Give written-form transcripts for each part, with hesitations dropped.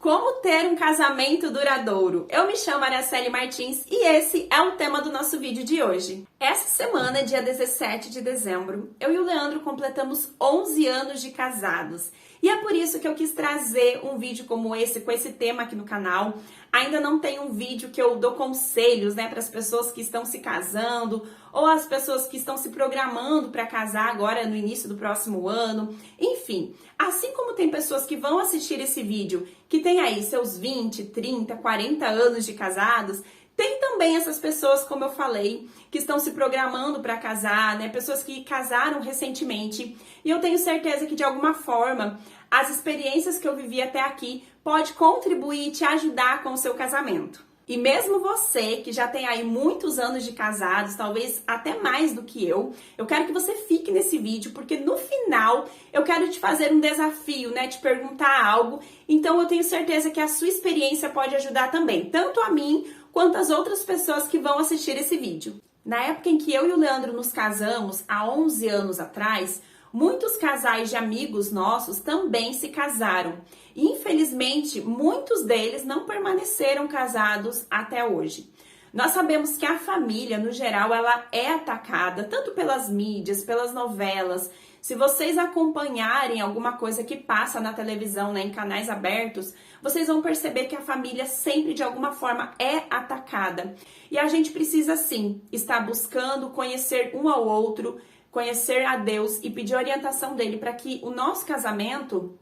Como ter um casamento duradouro? Eu me chamo Araceli Martins e esse é o tema do nosso vídeo de hoje. Essa semana, dia 17 de dezembro, eu e o Leandro completamos 11 anos de casados. E é por isso que eu quis trazer um vídeo como esse, com esse tema aqui no canal. Ainda não tem um vídeo que eu dou conselhos, para as pessoas que estão se casando ou as pessoas que estão se programando para casar agora no início do próximo ano. Enfim, assim como tem pessoas que vão assistir esse vídeo que tem aí seus 20, 30, 40 anos de casados, tem também essas pessoas, como eu falei, que estão se programando para casar, pessoas que casaram recentemente. E eu tenho certeza que de alguma forma as experiências que eu vivi até aqui pode contribuir e te ajudar com o seu casamento. E mesmo você que já tem aí muitos anos de casados, talvez até mais do que eu quero que você fique nesse vídeo, porque no final eu quero te fazer um desafio, te perguntar algo. Então eu tenho certeza que a sua experiência pode ajudar também, tanto a mim quanto as outras pessoas que vão assistir esse vídeo. Na época em que eu e o Leandro nos casamos, há 11 anos atrás, muitos casais de amigos nossos também se casaram. E, infelizmente, muitos deles não permaneceram casados até hoje. Nós sabemos que a família, no geral, ela é atacada, tanto pelas mídias, pelas novelas. Se vocês acompanharem alguma coisa que passa na televisão, em canais abertos, vocês vão perceber que a família sempre, de alguma forma, é atacada. E a gente precisa, sim, estar buscando conhecer um ao outro, conhecer a Deus e pedir orientação dele para que o nosso casamento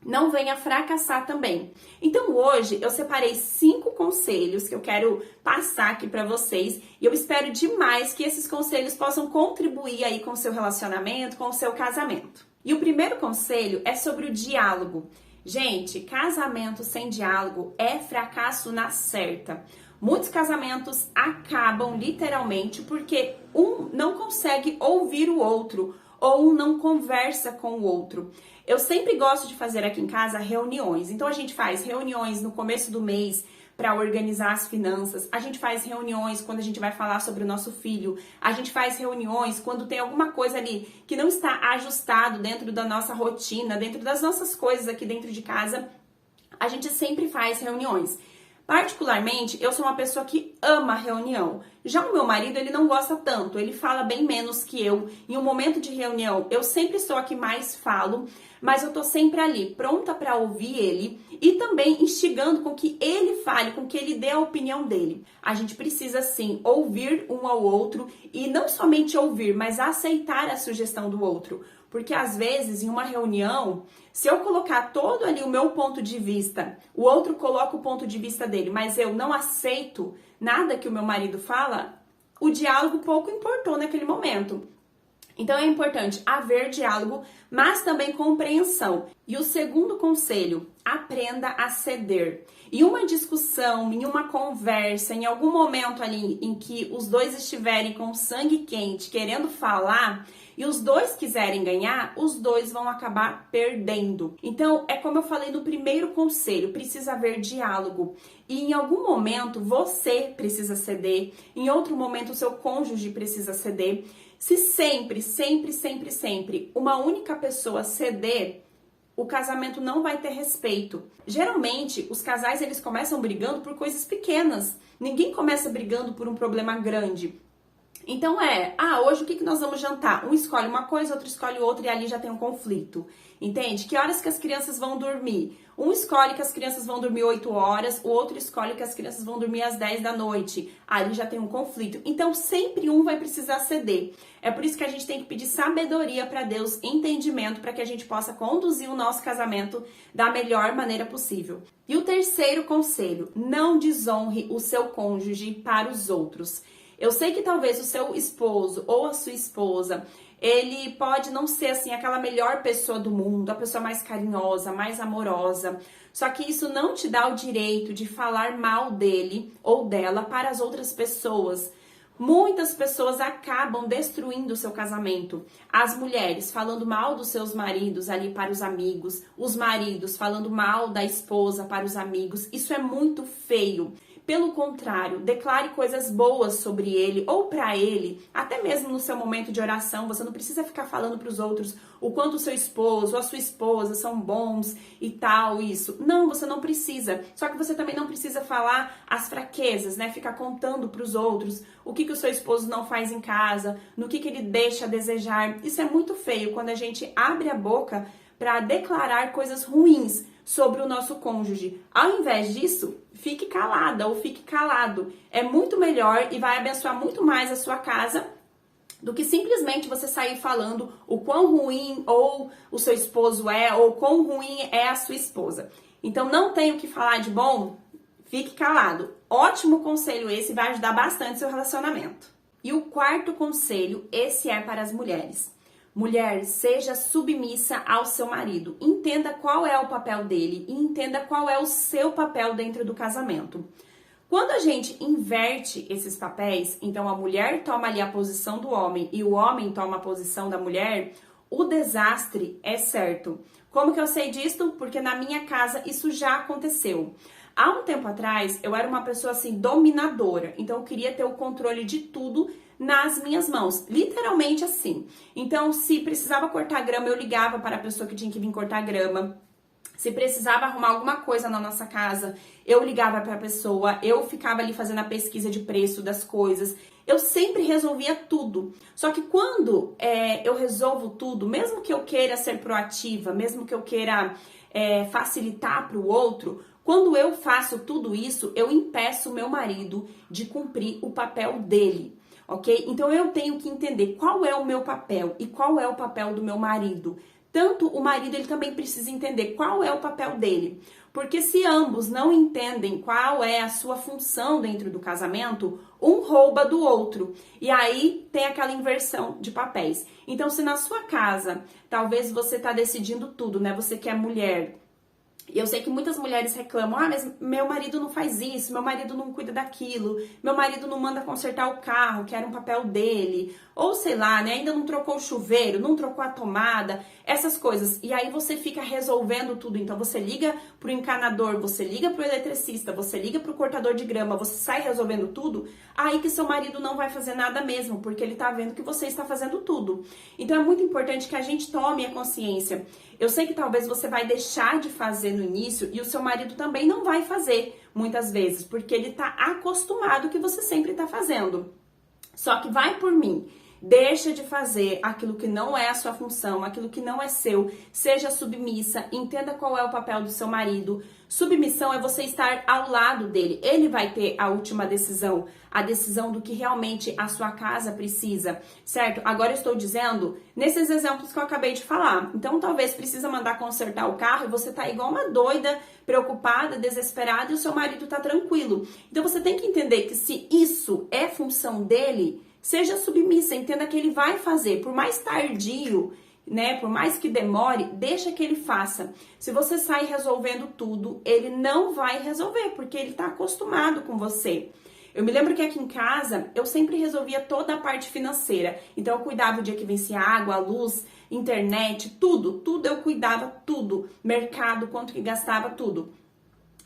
não venha fracassar também. Então hoje eu separei 5 conselhos que eu quero passar aqui para vocês e eu espero demais que esses conselhos possam contribuir aí com o seu relacionamento, com o seu casamento. E o primeiro conselho é sobre o diálogo. Gente, casamento sem diálogo é fracasso na certa. Muitos casamentos acabam literalmente porque um não consegue ouvir o outro ou um não conversa com o outro. Eu sempre gosto de fazer aqui em casa reuniões. Então a gente faz reuniões no começo do mês para organizar as finanças. A gente faz reuniões quando a gente vai falar sobre o nosso filho. A gente faz reuniões quando tem alguma coisa ali que não está ajustado dentro da nossa rotina, dentro das nossas coisas aqui dentro de casa. A gente sempre faz reuniões. Particularmente, eu sou uma pessoa que ama reunião. Já o meu marido, ele não gosta tanto, ele fala bem menos que eu. Em um momento de reunião, eu sempre sou a que mais falo, mas eu tô sempre ali, pronta para ouvir ele e também instigando com que ele fale, com que ele dê a opinião dele. A gente precisa, sim, ouvir um ao outro e não somente ouvir, mas aceitar a sugestão do outro. Porque às vezes, em uma reunião, se eu colocar todo ali o meu ponto de vista, o outro coloca o ponto de vista dele, mas eu não aceito nada que o meu marido fala, o diálogo pouco importou naquele momento. Então é importante haver diálogo, mas também compreensão. E o segundo conselho, aprenda a ceder. Em uma discussão, em uma conversa, em algum momento ali em que os dois estiverem com sangue quente, querendo falar, e os dois quiserem ganhar, os dois vão acabar perdendo. Então, é como eu falei no primeiro conselho, precisa haver diálogo. E em algum momento você precisa ceder, em outro momento o seu cônjuge precisa ceder. Se sempre, sempre, sempre, sempre uma única pessoa ceder, o casamento não vai ter respeito. Geralmente, os casais eles começam brigando por coisas pequenas. Ninguém começa brigando por um problema grande. Então hoje o que nós vamos jantar? Um escolhe uma coisa, outro escolhe outra e ali já tem um conflito. Entende? Que horas que as crianças vão dormir? Um escolhe que as crianças vão dormir 8 horas, o outro escolhe que as crianças vão dormir às 10 da noite. Ali já tem um conflito. Então sempre um vai precisar ceder. É por isso que a gente tem que pedir sabedoria para Deus, entendimento, para que a gente possa conduzir o nosso casamento da melhor maneira possível. E o terceiro conselho, não desonre o seu cônjuge para os outros. Eu sei que talvez o seu esposo ou a sua esposa, ele pode não ser assim aquela melhor pessoa do mundo, a pessoa mais carinhosa, mais amorosa. Só que isso não te dá o direito de falar mal dele ou dela para as outras pessoas. Muitas pessoas acabam destruindo o seu casamento. As mulheres falando mal dos seus maridos ali para os amigos, os maridos falando mal da esposa para os amigos. Isso é muito feio. Pelo contrário, declare coisas boas sobre ele ou para ele, até mesmo no seu momento de oração. Você não precisa ficar falando para os outros o quanto o seu esposo ou a sua esposa são bons e tal, isso. Não, você não precisa. Só que você também não precisa falar as fraquezas, né? Ficar contando para os outros o que o seu esposo não faz em casa, no que ele deixa a desejar. Isso é muito feio quando a gente abre a boca para declarar coisas ruins sobre o nosso cônjuge. Ao invés disso, fique calada ou fique calado. É muito melhor e vai abençoar muito mais a sua casa do que simplesmente você sair falando o quão ruim ou o seu esposo é, ou quão ruim é a sua esposa. Então, não tem o que falar de bom? Fique calado. Ótimo conselho esse, vai ajudar bastante seu relacionamento. E o quarto conselho, esse é para as mulheres. Mulher, seja submissa ao seu marido. Entenda qual é o papel dele e entenda qual é o seu papel dentro do casamento. Quando a gente inverte esses papéis, então a mulher toma ali a posição do homem e o homem toma a posição da mulher, o desastre é certo. Como que eu sei disso? Porque na minha casa isso já aconteceu. Há um tempo atrás, eu era uma pessoa assim, dominadora. Então eu queria ter o controle de tudo nas minhas mãos, literalmente assim. Então, se precisava cortar grama, eu ligava para a pessoa que tinha que vir cortar grama. Se precisava arrumar alguma coisa na nossa casa, eu ligava para a pessoa, eu ficava ali fazendo a pesquisa de preço das coisas. Eu sempre resolvia tudo. Só que quando eu resolvo tudo, mesmo que eu queira ser proativa, mesmo que eu queira facilitar para o outro, quando eu faço tudo isso, eu impeço o meu marido de cumprir o papel dele. Ok? Então eu tenho que entender qual é o meu papel e qual é o papel do meu marido. Tanto o marido, ele também precisa entender qual é o papel dele. Porque se ambos não entendem qual é a sua função dentro do casamento, um rouba do outro. E aí tem aquela inversão de papéis. Então, se na sua casa, talvez você está decidindo tudo, né? Você que é mulher. E eu sei que muitas mulheres reclamam, mas meu marido não faz isso, meu marido não cuida daquilo, meu marido não manda consertar o carro, que era um papel dele, ou sei lá, né, ainda não trocou o chuveiro, não trocou a tomada, essas coisas. E aí você fica resolvendo tudo, então você liga pro encanador, você liga pro eletricista, você liga pro cortador de grama, você sai resolvendo tudo, aí que seu marido não vai fazer nada mesmo, porque ele tá vendo que você está fazendo tudo. Então é muito importante que a gente tome a consciência. Eu sei que talvez você vai deixar de fazer no início e o seu marido também não vai fazer muitas vezes, porque ele tá acostumado que você sempre tá fazendo. Só que vai por mim. Deixa de fazer aquilo que não é a sua função, aquilo que não é seu. Seja submissa, entenda qual é o papel do seu marido. Submissão é você estar ao lado dele. Ele vai ter a última decisão, a decisão do que realmente a sua casa precisa, certo? Agora eu estou dizendo nesses exemplos que eu acabei de falar. Então talvez precisa mandar consertar o carro e você tá igual uma doida, preocupada, desesperada e o seu marido tá tranquilo. Então você tem que entender que se isso é função dele, seja submissa, entenda que ele vai fazer, por mais tardio, né, por mais que demore, deixa que ele faça. Se você sai resolvendo tudo, ele não vai resolver, porque ele tá acostumado com você. Eu me lembro que aqui em casa, eu sempre resolvia toda a parte financeira. Então, eu cuidava o dia que vencia água, luz, internet, tudo eu cuidava, tudo. Mercado, quanto que gastava, tudo.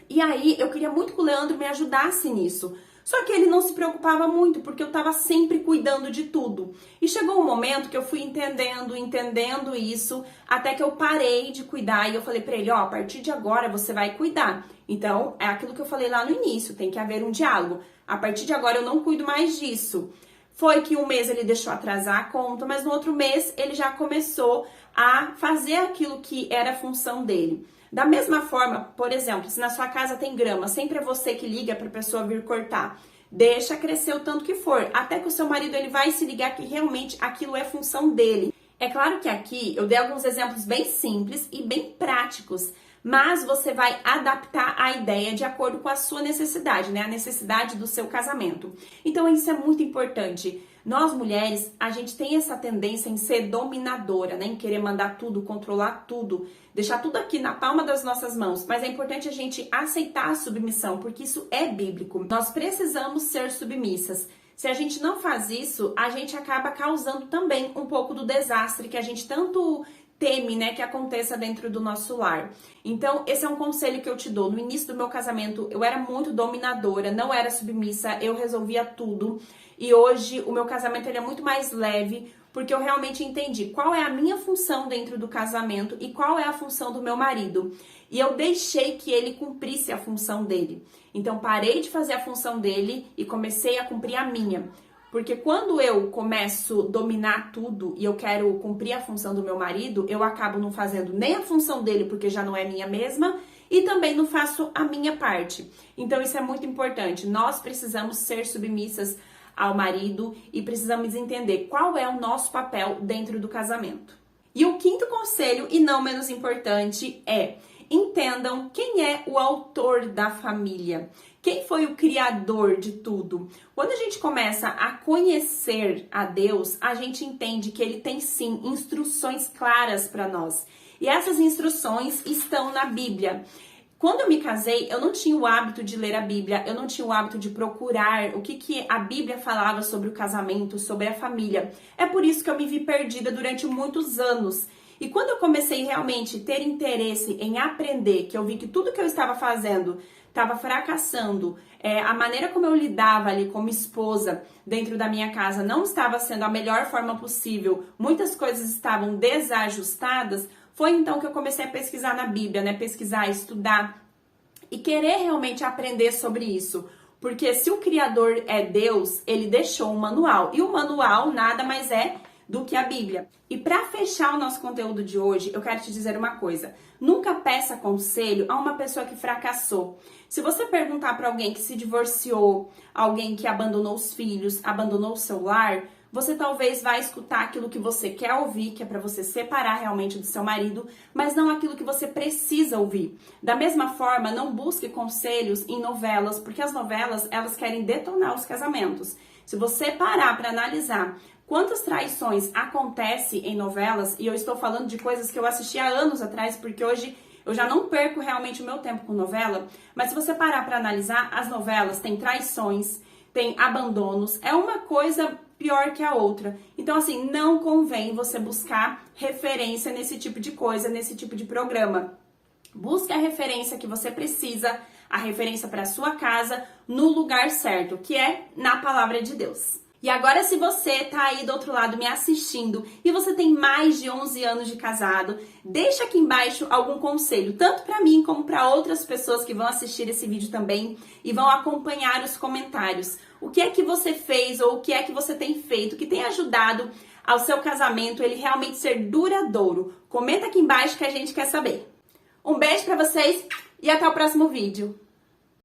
E aí, eu queria muito que o Leandro me ajudasse nisso. Só que ele não se preocupava muito, porque eu estava sempre cuidando de tudo. E chegou um momento que eu fui entendendo isso, até que eu parei de cuidar e eu falei para ele, ó, a partir de agora você vai cuidar. Então, é aquilo que eu falei lá no início, tem que haver um diálogo. A partir de agora eu não cuido mais disso. Foi que um mês ele deixou atrasar a conta, mas no outro mês ele já começou a fazer aquilo que era a função dele. Da mesma forma, por exemplo, se na sua casa tem grama, sempre é você que liga para a pessoa vir cortar. Deixa crescer o tanto que for, até que o seu marido ele vai se ligar que realmente aquilo é função dele. É claro que aqui eu dei alguns exemplos bem simples e bem práticos, mas você vai adaptar a ideia de acordo com a sua necessidade, né? A necessidade do seu casamento. Então isso é muito importante. Nós mulheres, a gente tem essa tendência em ser dominadora, né? Em querer mandar tudo, controlar tudo, deixar tudo aqui na palma das nossas mãos. Mas é importante a gente aceitar a submissão, porque isso é bíblico. Nós precisamos ser submissas. Se a gente não faz isso, a gente acaba causando também um pouco do desastre que a gente tanto teme, né, que aconteça dentro do nosso lar. Então, esse é um conselho que eu te dou. No início do meu casamento, eu era muito dominadora, não era submissa, eu resolvia tudo. E hoje, o meu casamento ele é muito mais leve, porque eu realmente entendi qual é a minha função dentro do casamento e qual é a função do meu marido. E eu deixei que ele cumprisse a função dele. Então, parei de fazer a função dele e comecei a cumprir a minha. Porque quando eu começo a dominar tudo e eu quero cumprir a função do meu marido, eu acabo não fazendo nem a função dele, porque já não é minha mesma, e também não faço a minha parte. Então isso é muito importante. Nós precisamos ser submissas ao marido e precisamos entender qual é o nosso papel dentro do casamento. E o quinto conselho, e não menos importante, é: entendam quem é o autor da família. Quem foi o criador de tudo? Quando a gente começa a conhecer a Deus, a gente entende que ele tem sim instruções claras para nós. E essas instruções estão na Bíblia. Quando eu me casei, eu não tinha o hábito de ler a Bíblia, eu não tinha o hábito de procurar o que a Bíblia falava sobre o casamento, sobre a família. É por isso que eu me vi perdida durante muitos anos. E quando eu comecei realmente a ter interesse em aprender, que eu vi que tudo que eu estava fazendo estava fracassando, a maneira como eu lidava ali como esposa dentro da minha casa não estava sendo a melhor forma possível, muitas coisas estavam desajustadas, foi então que eu comecei a pesquisar na Bíblia, né? Pesquisar, estudar e querer realmente aprender sobre isso. Porque se o Criador é Deus, ele deixou um manual. E o manual nada mais é do que a Bíblia. E para fechar o nosso conteúdo de hoje, eu quero te dizer uma coisa. Nunca peça conselho a uma pessoa que fracassou. Se você perguntar para alguém que se divorciou, alguém que abandonou os filhos, abandonou o seu lar, você talvez vai escutar aquilo que você quer ouvir, que é para você separar realmente do seu marido, mas não aquilo que você precisa ouvir. Da mesma forma, não busque conselhos em novelas, porque as novelas, elas querem detonar os casamentos. Se você parar para analisar quantas traições acontecem em novelas, e eu estou falando de coisas que eu assisti há anos atrás, porque hoje eu já não perco realmente o meu tempo com novela, mas se você parar para analisar, as novelas têm traições, tem abandonos, é uma coisa pior que a outra. Então, assim, não convém você buscar referência nesse tipo de coisa, nesse tipo de programa. Busque a referência que você precisa, a referência para sua casa, no lugar certo, que é na palavra de Deus. E agora, se você tá aí do outro lado me assistindo e você tem mais de 11 anos de casado, deixa aqui embaixo algum conselho, tanto para mim como para outras pessoas que vão assistir esse vídeo também e vão acompanhar os comentários. O que é que você fez ou o que é que você tem feito que tem ajudado ao seu casamento ele realmente ser duradouro? Comenta aqui embaixo que a gente quer saber. Um beijo para vocês e até o próximo vídeo.